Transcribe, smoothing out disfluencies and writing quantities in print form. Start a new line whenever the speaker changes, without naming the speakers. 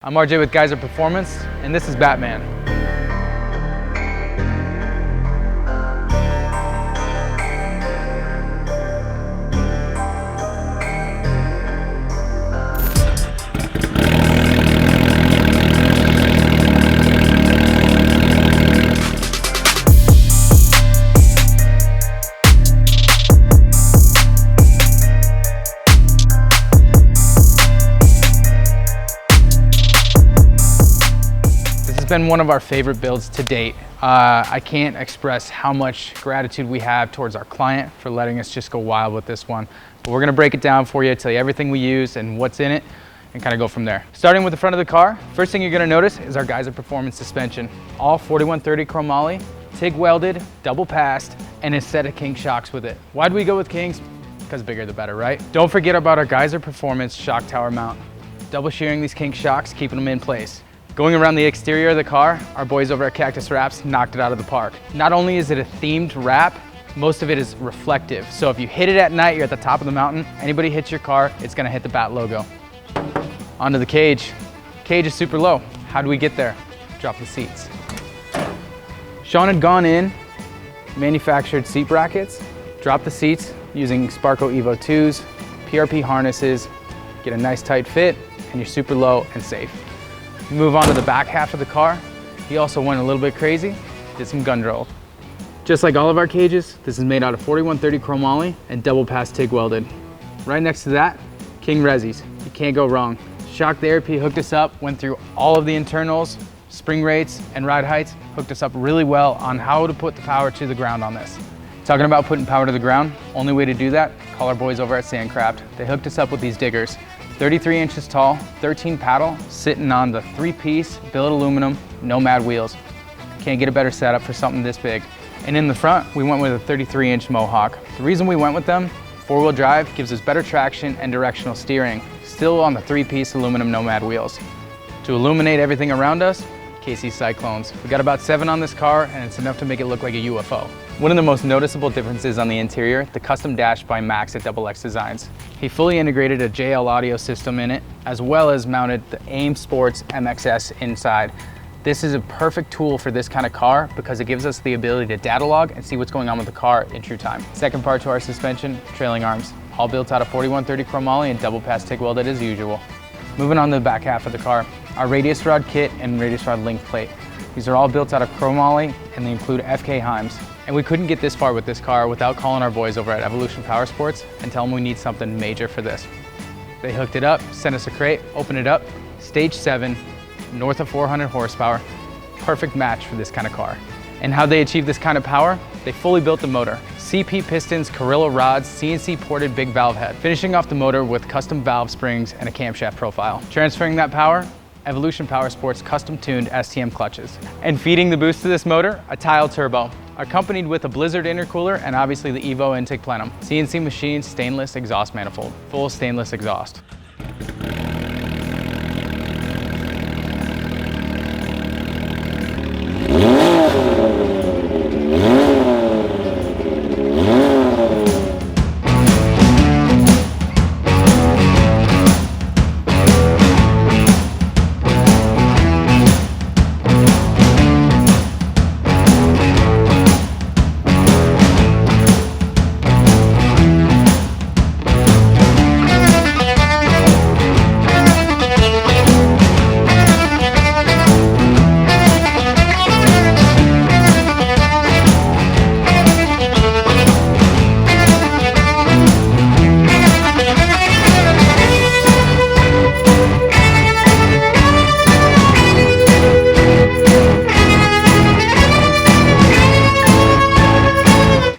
I'm RJ with Geiser Performance, and this is Batman. Been one of our favorite builds to date. I can't express how much gratitude we have towards our client for letting us just go wild with this one. But we're gonna break it down for you, tell you everything we use and what's in it, and kind of go from there. Starting with the front of the car, first thing you're gonna notice is our Geiser Performance suspension. All 4130 chromoly, TIG welded, double passed, and a set of king shocks with it. Why do we go with kings? Because bigger the better, right? Don't forget about our Geiser Performance shock tower mount. Double shearing these king shocks, keeping them in place. Going around the exterior of the car, our boys over at Cactus Wraps knocked it out of the park. Not only is it a themed wrap, most of it is reflective. So if you hit it at night, you're at the top of the mountain, anybody hits your car, it's gonna hit the Bat logo. Onto the cage. Cage is super low. How do we get there? Drop the seats. Sean had gone in, manufactured seat brackets, dropped the seats using Sparco Evo 2s, PRP harnesses, get a nice tight fit, and you're super low and safe. Move on to the back half of the car. He also went a little bit crazy, did some gun drill. Just like all of our cages, this is made out of 4130 chromoly and double pass TIG welded. Right next to that, King Resis. You can't go wrong. Shock Therapy hooked us up, went through all of the internals, spring rates and ride heights, hooked us up really well on how to put the power to the ground on this. Talking about putting power to the ground, only way to do that, call our boys over at Sandcraft. They hooked us up with these diggers. 33 inches tall, 13 paddle, sitting on the 3-piece billet aluminum, Nomad wheels. Can't get a better setup for something this big. And in the front, we went with a 33-inch Mohawk. The reason we went with them, 4-wheel drive gives us better traction and directional steering, still on the 3-piece aluminum Nomad wheels. To illuminate everything around us, KC Cyclones. We got about 7 on this car, and it's enough to make it look like a UFO. One of the most noticeable differences on the interior, the custom dash by Max at XX Designs. He fully integrated a JL audio system in it, as well as mounted the AIM Sports MXS inside. This is a perfect tool for this kind of car because it gives us the ability to data log and see what's going on with the car in true time. Second part to our suspension, trailing arms. All built out of 4130 chromoly and double pass TIG welded as usual. Moving on to the back half of the car, our radius rod kit and radius rod link plate. These are all built out of chromoly and they include FK Heims. And we couldn't get this far with this car without calling our boys over at Evolution Powersports and telling them we need something major for this. They hooked it up, sent us a crate, opened it up, stage 7, north of 400 horsepower, perfect match for this kind of car. And how they achieve this kind of power? They fully built the motor. CP pistons, Carilla rods, CNC ported big valve head, finishing off the motor with custom valve springs and a camshaft profile. Transferring that power, Evolution Powersports custom-tuned STM clutches. And feeding the boost to this motor, a Tile turbo, accompanied with a Blizzard intercooler and obviously the Evo intake plenum. CNC machined stainless exhaust manifold, full stainless exhaust.